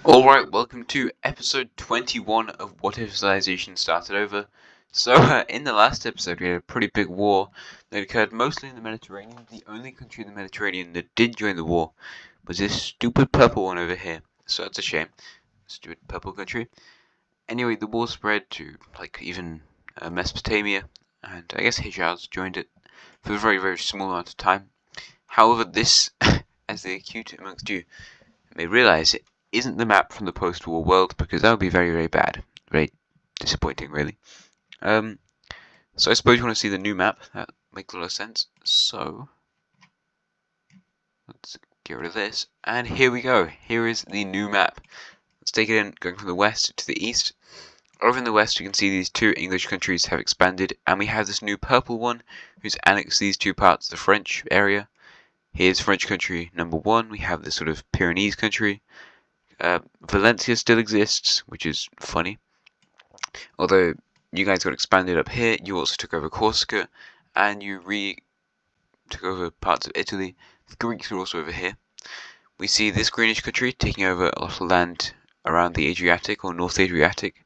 Alright, welcome to episode 21 of What If Civilization Started Over. So, in the last episode we had a pretty big war that occurred mostly in the Mediterranean. The only country in the Mediterranean that did join the war was this stupid purple one over here. So that's a shame. Stupid purple country. Anyway, the war spread to, even Mesopotamia, and I guess Hijaz joined it for a very, very small amount of time. However, this, as the acute amongst you may realize, it isn't the map from the post-war world, because that would be very, very bad. Very disappointing, really. So I suppose you want to see the new map. That makes a lot of sense. So let's get rid of this. And here we go. Here is the new map. Let's take it in, going from the west to the east. Over in the west, you can see these two English countries have expanded, and we have this new purple one who's annexed these two parts of the French area. Here's French country number 1. We have this sort of Pyrenees country. Valencia still exists, which is funny. Although you guys got expanded up here, you also took over Corsica, and you took over parts of Italy. The Greeks are also over here. We see this greenish country taking over a lot of land around the Adriatic or North Adriatic.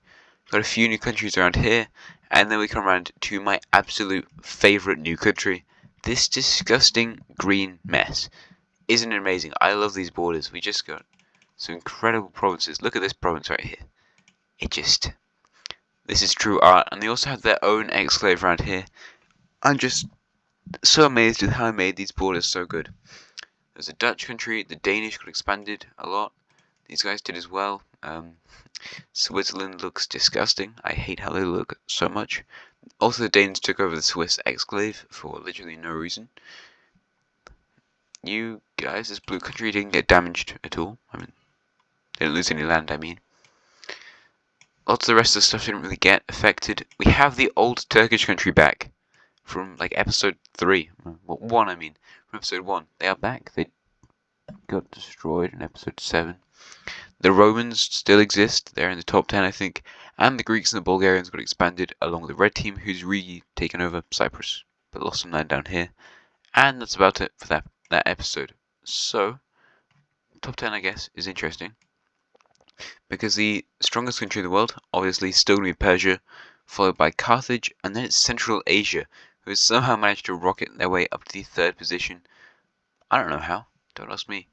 Got a few new countries around here, and then we come around to my absolute favourite new country. This disgusting green mess. Isn't it amazing? I love these borders. We just got some incredible provinces. Look at this province right here. This is true art. And they also have their own exclave around here. I'm just so amazed with how I made these borders so good. There's a Dutch country. The Danish got expanded a lot. These guys did as well. Switzerland looks disgusting. I hate how they look so much. Also, the Danes took over the Swiss exclave for literally no reason. You guys, this blue country didn't get damaged at all. I mean, they didn't lose any land, I mean. Lots of the rest of the stuff didn't really get affected. We have the old Turkish country back from, episode 3. Well, 1, I mean. From episode 1. They are back. They got destroyed in episode 7. The Romans still exist. They're in the top 10, I think. And the Greeks and the Bulgarians got expanded along with the red team, who's really taken over Cyprus, but lost some land down here. And that's about it for that episode. So, top 10, I guess, is interesting, because the strongest country in the world, obviously, still going to be Persia, followed by Carthage, and then it's Central Asia, who has somehow managed to rocket their way up to the 3rd position. I don't know how. Don't ask me.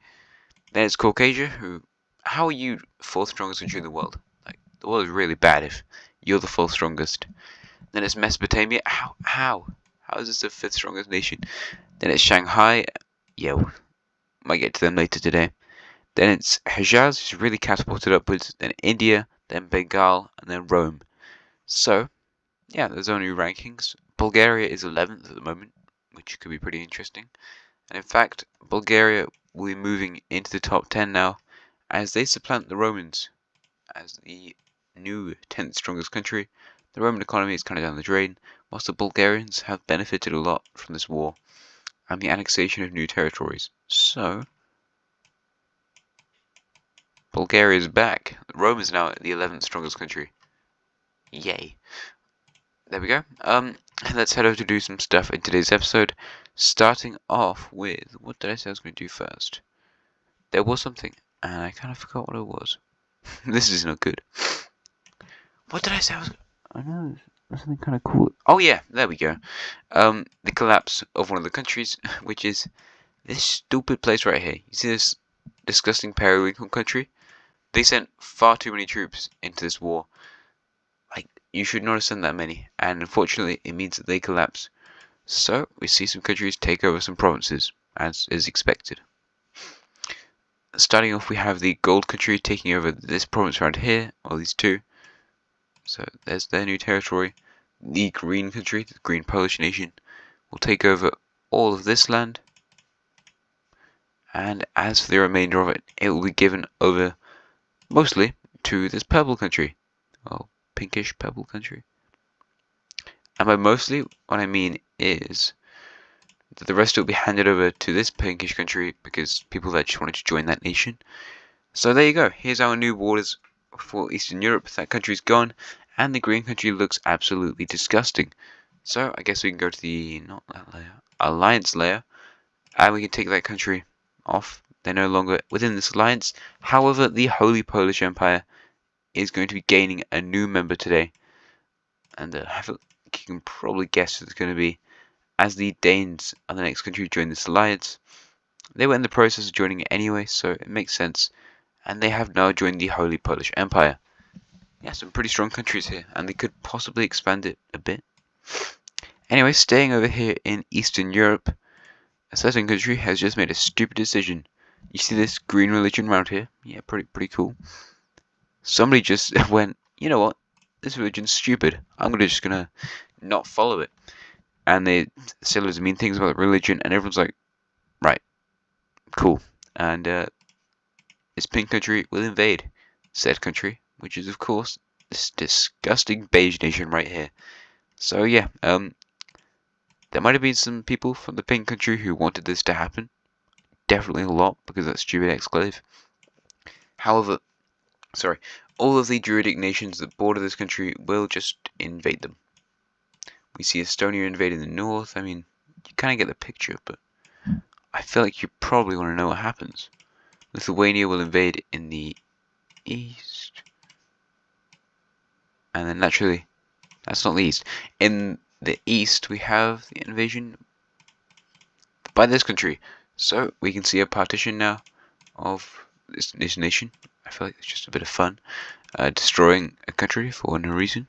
There's Caucasia, who... How are you 4th strongest country in the world? The world is really bad if you're the 4th strongest. Then it's Mesopotamia. How is this the 5th strongest nation? Then it's Shanghai. Yeah, might get to them later today. Then it's Hijaz, who's really catapulted upwards. Then India, then Bengal, and then Rome. So, yeah, there's only rankings. Bulgaria is 11th at the moment, which could be pretty interesting. And in fact, Bulgaria will be moving into the top 10 now, as they supplant the Romans as the new 10th strongest country. The Roman economy is kind of down the drain, whilst the Bulgarians have benefited a lot from this war and the annexation of new territories. So, Bulgaria is back. Rome is now the 11th strongest country. Yay. There we go. Let's head over to do some stuff in today's episode, starting off with, what did I say I was going to do first? There was something, and I kind of forgot what it was. This is not good. What did I say? I know, there's something kind of cool. Oh yeah, there we go. The collapse of one of the countries, which is this stupid place right here. You see this disgusting periwinkle country? They sent far too many troops into this war. You should not have sent that many, and unfortunately it means that they collapse. So, we see some countries take over some provinces, as is expected. Starting off, we have the gold country taking over this province around here, or these two. So there's their new territory. The green country, the green Polish nation, will take over all of this land. And as for the remainder of it, it will be given over mostly to this purple country. Well, pinkish purple country. And by mostly, what I mean is that the rest will be handed over to this pinkish country because people that just wanted to join that nation. So there you go. Here's our new borders for Eastern Europe. That country's gone, and the green country looks absolutely disgusting. So I guess we can go to the alliance layer, and we can take that country off They're no longer within this alliance. However, the Holy Polish Empire is going to be gaining a new member today. And you can probably guess who it's going to be. As the Danes are the next country to join this alliance, they were in the process of joining it anyway, so it makes sense. And they have now joined the Holy Polish Empire. Yeah, some pretty strong countries here, and they could possibly expand it a bit. Anyway, staying over here in Eastern Europe, a certain country has just made a stupid decision. You see this green religion around here? Yeah, pretty cool. Somebody just went, you know what? This religion's stupid. I'm just gonna not follow it. And they say loads of mean things about religion, and everyone's like, right, cool. And this pink country will invade said country, which is of course this disgusting beige nation right here. So yeah, there might have been some people from the pink country who wanted this to happen. Definitely a lot, because that stupid exclave. However, all of the Druidic nations that border this country will just invade them. We see Estonia invading the north. I mean, you kind of get the picture, but I feel like you probably want to know what happens. Lithuania will invade in the east. And then naturally, that's not the east. In the east, we have the invasion by this country. So we can see a partition now of this nation. I feel like it's just a bit of fun. Destroying a country for no reason.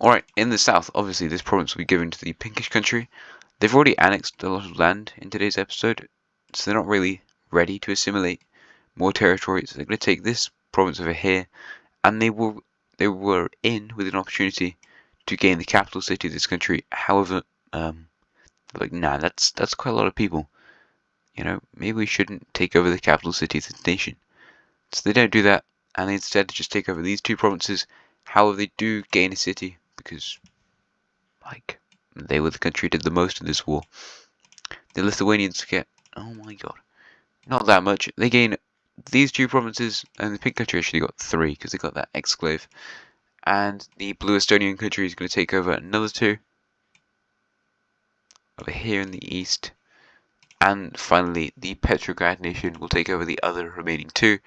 Alright, in the south, obviously this province will be given to the pinkish country. They've already annexed a lot of land in today's episode, so they're not really ready to assimilate more territory. So they're going to take this province over here, and they were in with an opportunity to gain the capital city of this country. However, like, nah, that's quite a lot of people. You know, maybe we shouldn't take over the capital city of the nation. So they don't do that, and they instead just take over these two provinces. However, they do gain a city because, like, they were the country that did the most in this war. The Lithuanians get, oh my god, not that much. They gain these two provinces, and the pink country actually got 3 because they got that exclave. And the blue Estonian country is going to take over another 2 over here in the east. And finally, the Petrograd nation will take over the other remaining 2,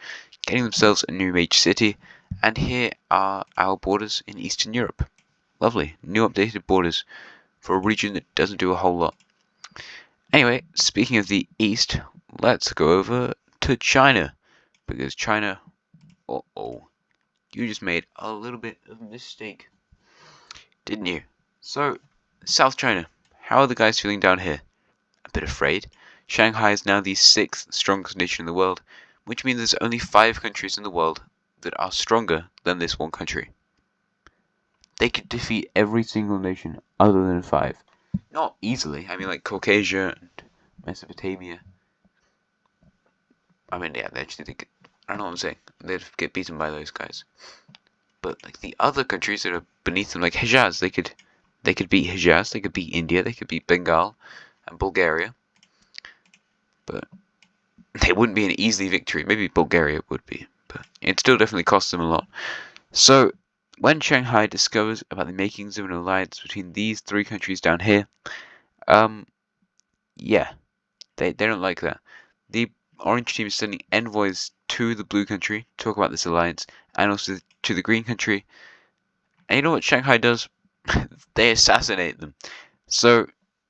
getting themselves a new major city. And here are our borders in Eastern Europe. Lovely, new updated borders for a region that doesn't do a whole lot. Anyway, speaking of the east, let's go over to China. Because China, you just made a little bit of a mistake, didn't you? So, South China, how are the guys feeling down here? A bit afraid. Shanghai is now the 6th strongest nation in the world, which means there's only 5 countries in the world that are stronger than this one country. They could defeat every single nation other than 5. Not easily. I mean, like Caucasia and Mesopotamia. I mean, yeah, they could. I don't know what I'm saying. They'd get beaten by those guys. But like the other countries that are beneath them, like Hejaz, they could beat Hejaz. They could beat India. They could beat Bengal and Bulgaria. But it wouldn't be an easy victory. Maybe Bulgaria would be, but it still definitely costs them a lot. So when Shanghai discovers about the makings of an alliance between these 3 countries down here, yeah, they don't like that. The orange team is sending envoys to the blue country to talk about this alliance, and also to the green country. And you know what Shanghai does? They assassinate them. So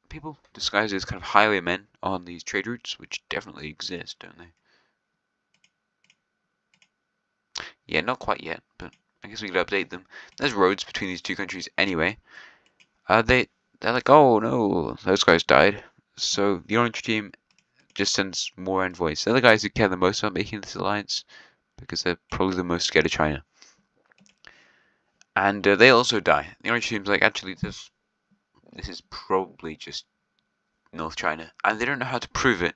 people disguised as kind of highwaymen on these trade routes, which definitely exist, don't they? Yeah, not quite yet, but I guess we could update them. There's roads between these 2 countries anyway. They're like, oh no, those guys died. So the orange team just sends more envoys. They're the guys who care the most about making this alliance, because they're probably the most scared of China. And they also die. The orange team's like, actually, this is probably just North China, and they don't know how to prove it.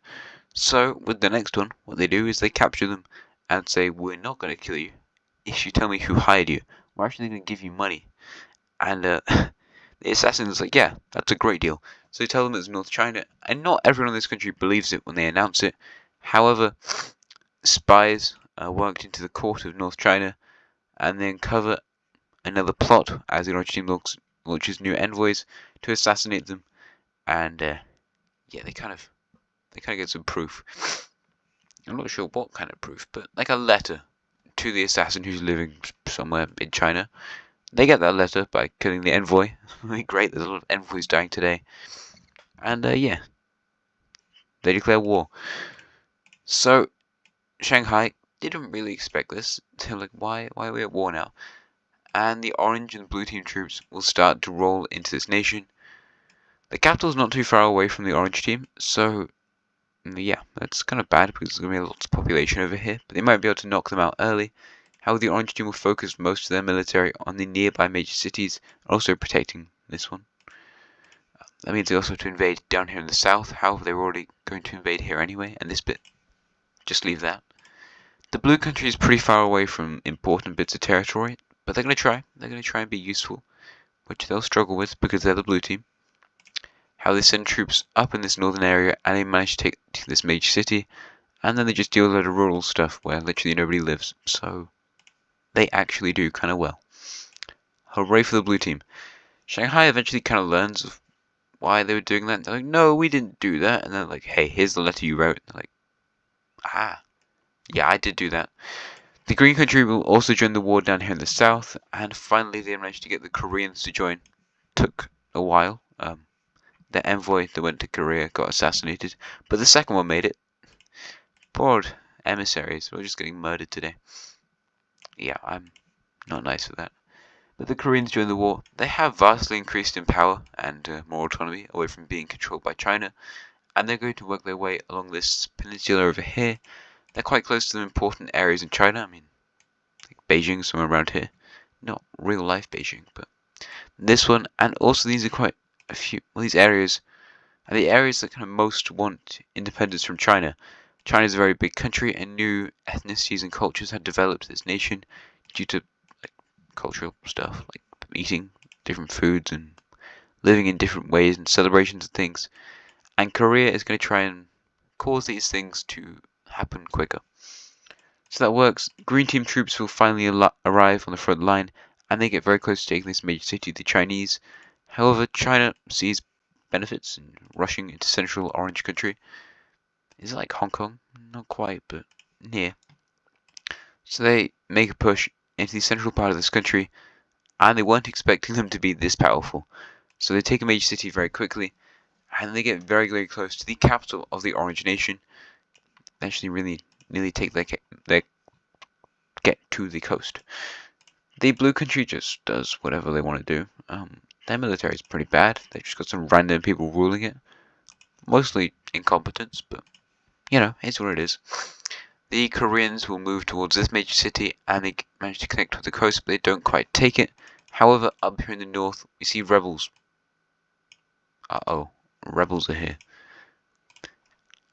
So with the next one, what they do is they capture them and say, we're not going to kill you if you tell me who hired you. We're actually going to give you money. And the assassin is like, yeah, that's a great deal. So they tell them it's North China, and not everyone in this country believes it when they announce it. However, spies worked into the court of North China and then cover another plot as the orange team launches new envoys to assassinate them. And yeah, they kind of get some proof. I'm not sure what kind of proof, but like a letter to the assassin who's living somewhere in China. They get that letter by killing the envoy. Great, there's a lot of envoys dying today. And yeah, they declare war. So Shanghai didn't really expect this. They're like, why are we at war now? And the orange and blue team troops will start to roll into this nation. The capital's not too far away from the orange team, so yeah, that's kind of bad because there's going to be lots of population over here, but they might be able to knock them out early. However, the orange team will focus most of their military on the nearby major cities, also protecting this one. That means they also have to invade down here in the south. However, they were already going to invade here anyway, and this bit, just leave that. The blue country is pretty far away from important bits of territory, but they're going to try. They're going to try and be useful, which they'll struggle with because they're the blue team. How they send troops up in this northern area and they manage to take this major city, and then they just deal with a lot of rural stuff where literally nobody lives. So they actually do kind of well. Hooray for the blue team. Shanghai eventually kind of learns of why they were doing that. They're like, no, we didn't do that. And they're like, hey, here's the letter you wrote. And they're like, ah, yeah, I did do that. The green country will also join the war down here in the south, and finally they managed to get the Koreans to join. Took a while. The envoy that went to Korea got assassinated, but the second one made it. Poor emissaries, we're just getting murdered today. Yeah, I'm not nice for that. But the Koreans during the war, they have vastly increased in power and more autonomy away from being controlled by China, and they're going to work their way along this peninsula over here. They're quite close to the important areas in China. I mean, like Beijing, somewhere around here. Not real life Beijing, but this one, and also these are quite a few. Well, these areas are the areas that kind of most want independence from China. China is a very big country, and new ethnicities and cultures have developed this nation due to like cultural stuff, like eating different foods and living in different ways and celebrations and things. And Korea is going to try and cause these things to happen quicker. So that works. Green team troops will finally arrive on the front line, and they get very close to taking this major city, the Chinese. However, China sees benefits in rushing into central orange country. Is it like Hong Kong? Not quite, but near. So they make a push into the central part of this country, and they weren't expecting them to be this powerful. So they take a major city very quickly, and they get very, very close to the capital of the Orange Nation. They actually really nearly take their get to the coast. The blue country just does whatever they want to do. Their military is pretty bad. They've just got some random people ruling it. Mostly incompetence, but you know, it's what it is. The Koreans will move towards this major city and they manage to connect with the coast, but they don't quite take it. However, up here in the north, we see rebels. Uh-oh, rebels are here.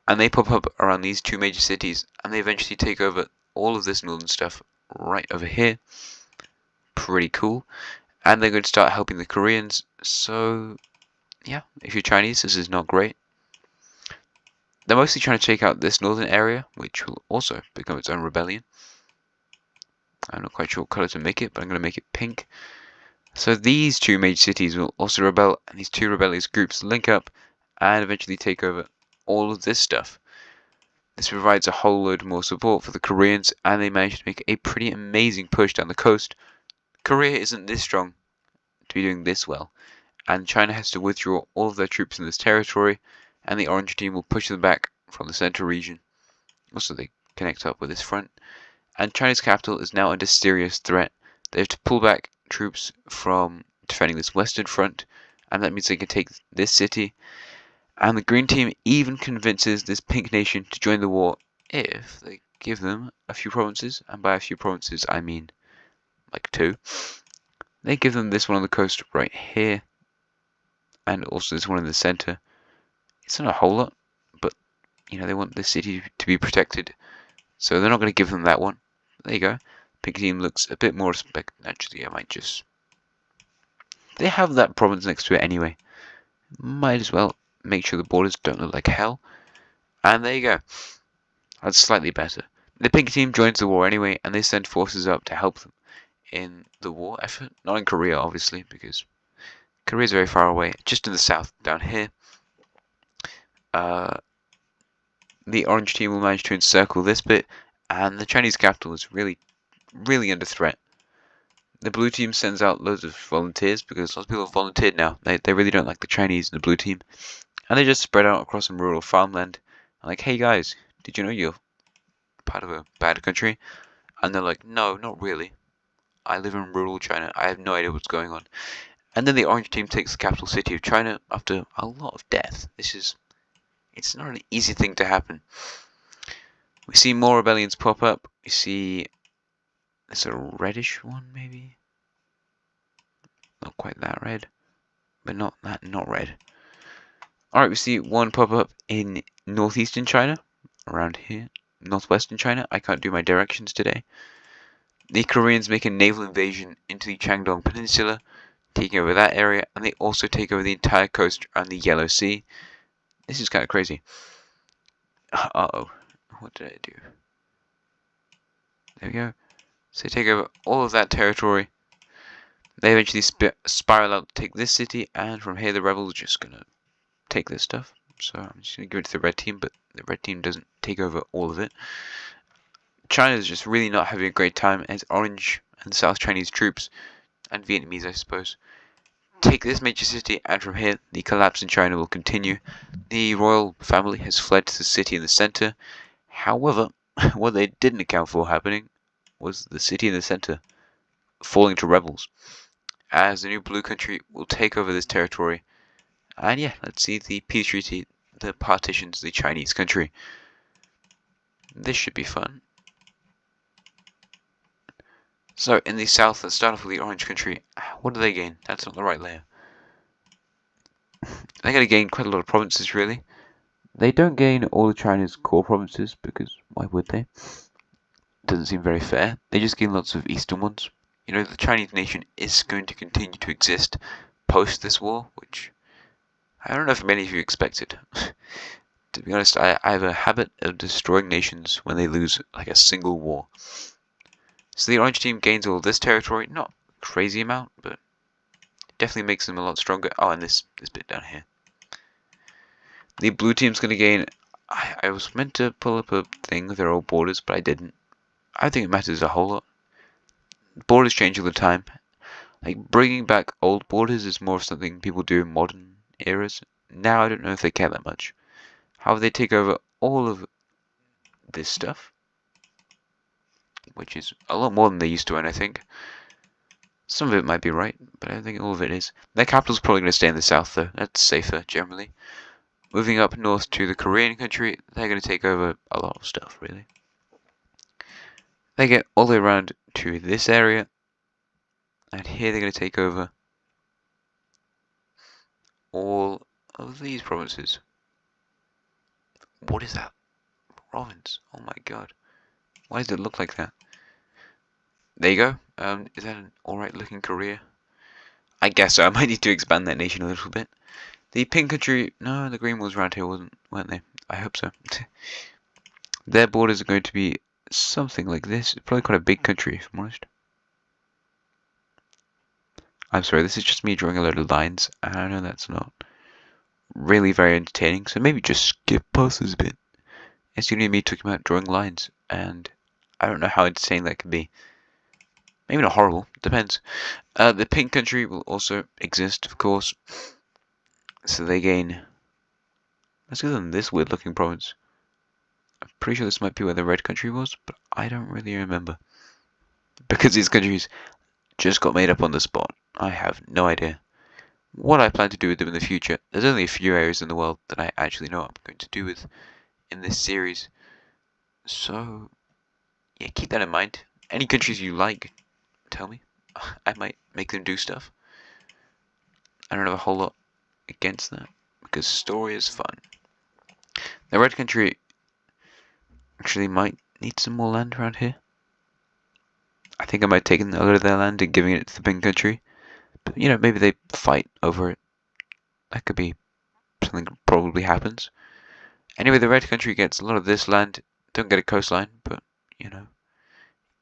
And they pop up around these two major cities, and they eventually take over all of this northern stuff right over here. Pretty cool. And they're going to start helping the Koreans, so yeah, if you're Chinese, this is not great. They're mostly trying to take out this northern area, which will also become its own rebellion. I'm not quite sure what colour to make it, but I'm going to make it pink. So these two major cities will also rebel, and these two rebellious groups link up and eventually take over all of this stuff. This provides a whole load more support for the Koreans, and they manage to make a pretty amazing push down the coast. Korea isn't this strong to be doing this well, and China has to withdraw all of their troops in this territory, and the orange team will push them back from the central region. Also, they connect up with this front, and China's capital is now under serious threat. They have to pull back troops from defending this western front, and that means they can take this city. And the green team even convinces this pink nation to join the war if they give them a few provinces, and by a few provinces I mean like 2. They give them this one on the coast right here, and also this one in the center. It's not a whole lot, but you know, they want this city to be protected, so they're not going to give them that one. There you go. Pink team looks a bit more respect. Actually, I might just. They have that province next to it anyway. Might as well make sure the borders don't look like hell. And there you go. That's slightly better. The pink team joins the war anyway, and they send forces up to help them in the war effort. Not in Korea, obviously, because Korea's very far away. Just in the south, down here. The orange team will manage to encircle this bit, and the Chinese capital is really, really under threat. The blue team sends out loads of volunteers because lots of people have volunteered now. They really don't like the Chinese in the blue team. And they just spread out across some rural farmland. Like, hey guys, did you know you're part of a bad country? And they're like, no, not really. I live in rural China. I have no idea what's going on. And then the orange team takes the capital city of China after a lot of death. It's not an easy thing to happen. We see more rebellions pop up. We see this a reddish one, maybe? Not quite that red, but not red. Alright, we see one pop up in northeastern China, around here. Northwestern China. I can't do my directions today. The Koreans make a naval invasion into the Changdong Peninsula, taking over that area, and they also take over the entire coast around the Yellow Sea. This is kind of crazy. Uh-oh. What did I do? There we go. So they take over all of that territory. They eventually spiral out to take this city, and from here the rebels are just gonna take this stuff. So I'm just gonna give it to the red team, but the red team doesn't take over all of it. China's just really not having a great time as orange and South Chinese troops, and Vietnamese I suppose, take this major city, and from here the collapse in China will continue. The royal family has fled to the city in the center. However, what they didn't account for happening was the city in the center falling to rebels, as the new blue country will take over this territory. And yeah, let's see the peace treaty that partitions the Chinese country. This should be fun. So in the south, let's start off with the orange country. What do they gain? That's not the right layer. They're going to gain quite a lot of provinces, really. They don't gain all of China's core provinces, because why would they? Doesn't seem very fair. They just gain lots of eastern ones. You know, the Chinese nation is going to continue to exist post this war, which I don't know if many of you expected. To be honest, I have a habit of destroying nations when they lose like a single war. So the orange team gains all this territory, not a crazy amount, but definitely makes them a lot stronger. Oh, and this bit down here. The blue team's going to gain. I was meant to pull up a thing with their old borders, but I didn't. I don't think it matters a whole lot. Borders change all the time. Like, bringing back old borders is more of something people do in modern eras. Now I don't know if they care that much. However, they take over all of this stuff, which is a lot more than they used to, and I think. Some of it might be right, but I don't think all of it is. Their capital's probably going to stay in the south, though. That's safer, generally. Moving up north to the Korean country, they're going to take over a lot of stuff, really. They get all the way around to this area, and here they're going to take over all of these provinces. What is that province? Oh my god. Why does it look like that? There you go. Is that an alright looking Korea? I guess so. I might need to expand that nation a little bit. The pink country, no, the green ones around here weren't they? I hope so. Their borders are going to be something like this. It's probably quite a big country, if I'm honest. I'm sorry, this is just me drawing a load of lines. I know that's not really very entertaining, so maybe just skip past this bit. It's only me talking about drawing lines, and I don't know how entertaining that could be. Maybe not horrible, depends. The pink country will also exist, of course. So they gain. Let's go to this weird looking province. I'm pretty sure this might be where the red country was, but I don't really remember. Because these countries just got made up on the spot. I have no idea what I plan to do with them in the future. There's only a few areas in the world that I actually know what I'm going to do with in this series. So, yeah, keep that in mind. Any countries you like, tell me. I might make them do stuff. I don't have a whole lot against that, because story is fun. The red country actually might need some more land around here. I think I might take a lot of their land and giving it to the pink country. But, you know, maybe they fight over it. That could be something that probably happens. Anyway, the red country gets a lot of this land. Don't get a coastline, but, you know,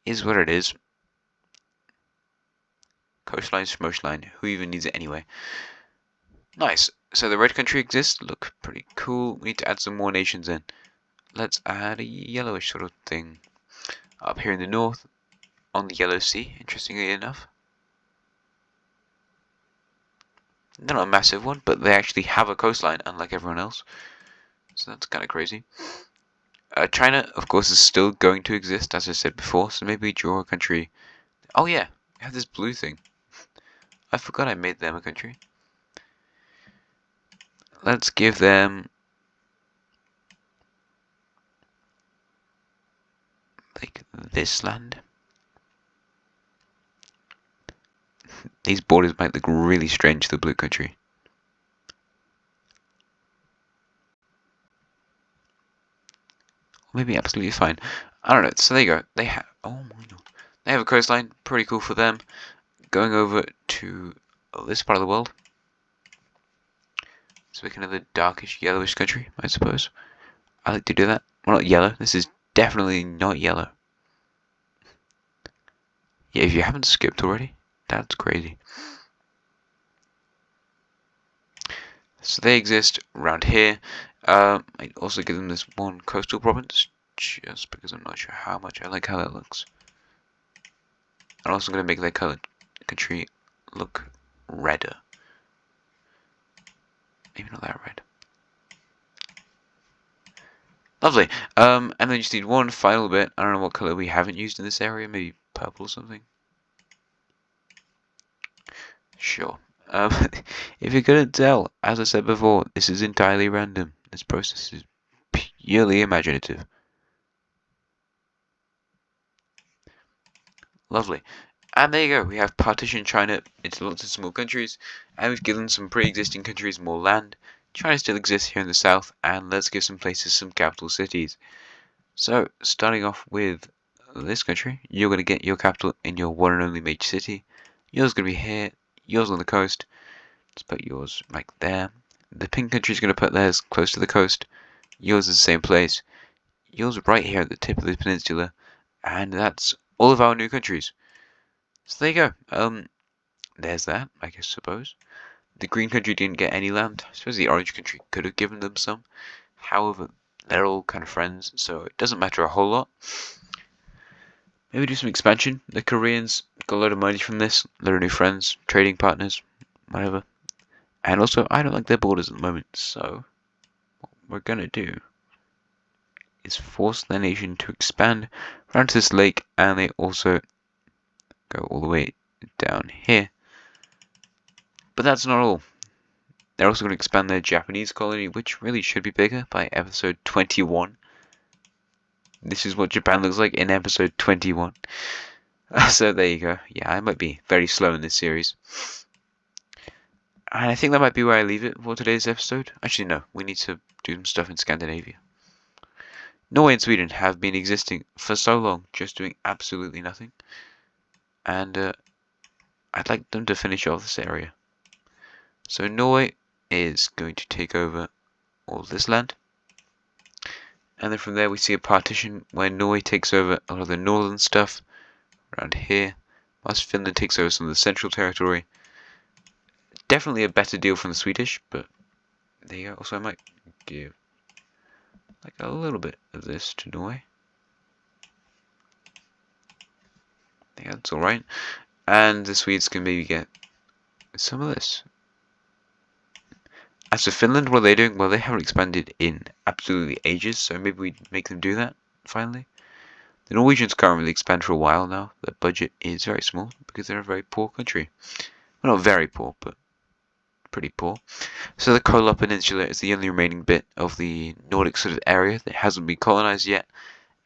is what it is. Coastline, schmoashline. Who even needs it anyway? Nice. So the red country exists. Look pretty cool. We need to add some more nations in. let's add a yellowish sort of thing up here in the north on the Yellow Sea, interestingly enough. Not a massive one, but they actually have a coastline, unlike everyone else. So that's kind of crazy. China, of course, is still going to exist, as I said before, so maybe draw a country. Oh yeah, we have this blue thing. I forgot I made them a country. Let's give them like this land. These borders might look really strange to the blue country. Maybe absolutely fine. I don't know. So there you go. They have. Oh my god. They have a coastline. Pretty cool for them. Going over to this part of the world. Let's make another darkish yellowish country, I suppose. I like to do that. Well, not yellow. This is definitely not yellow. Yeah, if you haven't skipped already, that's crazy. So they exist around here. I'd also give them this one coastal province, just because I'm not sure how much I like how that looks. I'm also going to make their country look redder. Maybe not that red. Lovely. And then you just need one final bit. I don't know what color we haven't used in this area. Maybe purple or something. Sure. If you couldn't tell, as I said before, this is entirely random. This process is purely imaginative. Lovely. And there you go. We have partitioned China into lots of small countries, and we've given some pre-existing countries more land. China still exists here in the south, and let's give some places some capital cities. So, starting off with this country, you're going to get your capital in your one and only major city. Yours is going to be here, yours on the coast. Let's put yours right there. The pink country is going to put theirs close to the coast. Yours is the same place. Yours right here at the tip of the peninsula. And that's all of our new countries. So there you go. There's that, I guess, suppose. The green country didn't get any land. I suppose the orange country could have given them some. However, they're all kind of friends, so it doesn't matter a whole lot. Maybe do some expansion. The Koreans got a load of money from this, a lot of new friends, trading partners, whatever. And also, I don't like their borders at the moment, so what we're gonna do is force the nation to expand around to this lake, and they also go all the way down here. But that's not all. They're also going to expand their Japanese colony, which really should be bigger by episode 21. This is what Japan looks like in episode 21. So there you go. Yeah, I might be very slow in this series. And I think that might be where I leave it for today's episode. Actually, no. We need to do some stuff in Scandinavia. Norway and Sweden have been existing for so long, just doing absolutely nothing. And I'd like them to finish off this area. So Norway is going to take over all this land. And then from there we see a partition where Norway takes over a lot of the northern stuff around here, whilst Finland takes over some of the central territory. Definitely a better deal from the Swedish, but there you go. Also, I might give like a little bit of this to Norway. I think that's alright. And the Swedes can maybe get some of this. As for Finland, what are they doing? Well, they haven't expanded in absolutely ages, so maybe we make them do that, finally. The Norwegians can't really expand for a while now. Their budget is very small, because they're a very poor country. Well, not very poor, but pretty poor. So the Kola Peninsula is the only remaining bit of the Nordic sort of area that hasn't been colonized yet,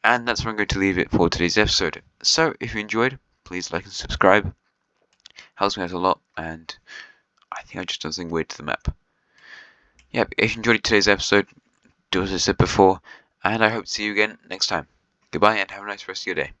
and that's where I'm going to leave it for today's episode. So, if you enjoyed, please like and subscribe. Helps me out a lot, and I think I just done something weird to the map. Yeah, if you enjoyed today's episode, do as I said before, and I hope to see you again next time. Goodbye and have a nice rest of your day.